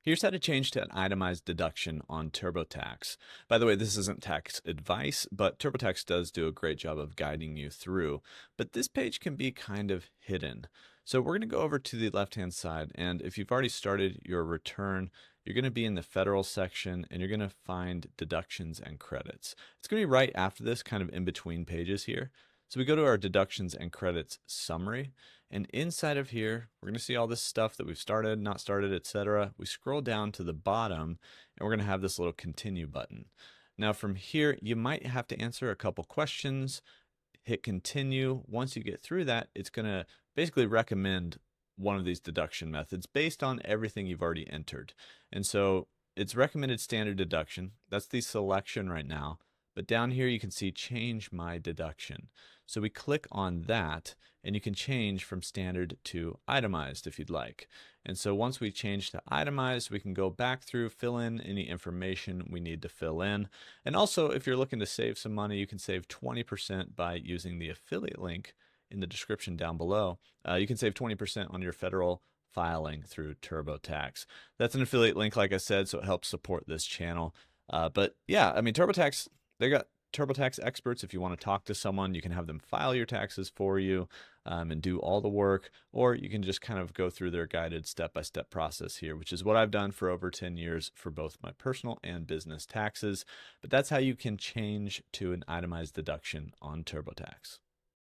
Here's how to change to an itemized deduction on TurboTax. By the way, this isn't tax advice, but TurboTax does do a great job of guiding you through. But this page can be kind of hidden. So we're going to go over to the left-hand side, and if you've already started your return, you're going to be in the federal section, and you're going to find deductions and credits. It's going to be right after this, kind of in between pages here. So we go to our deductions and credits summary, and inside of here, we're going to see all this stuff that we've started, not started, etc. We scroll down to the bottom, and we're going to have this little continue button. Now from here, you might have to answer a couple questions, hit continue. Once you get through that, it's going to basically recommend one of these deduction methods based on everything you've already entered. And so it's recommended standard deduction. That's the selection right now. But down here you can see change my deduction. So we click on that and you can change from standard to itemized if you'd like. And so once we change to itemized, we can go back through, fill in any information we need to fill in. And also if you're looking to save some money, you can save 20% by using the affiliate link in the description down below. You can save 20% on your federal filing through TurboTax. That's an affiliate link, like I said, so it helps support this channel. But yeah, I mean, TurboTax, they got TurboTax experts. If you want to talk to someone, you can have them file your taxes for you and do all the work, or you can just kind of go through their guided step-by-step process here, which is what I've done for over 10 years for both my personal and business taxes. But that's how you can change to an itemized deduction on TurboTax.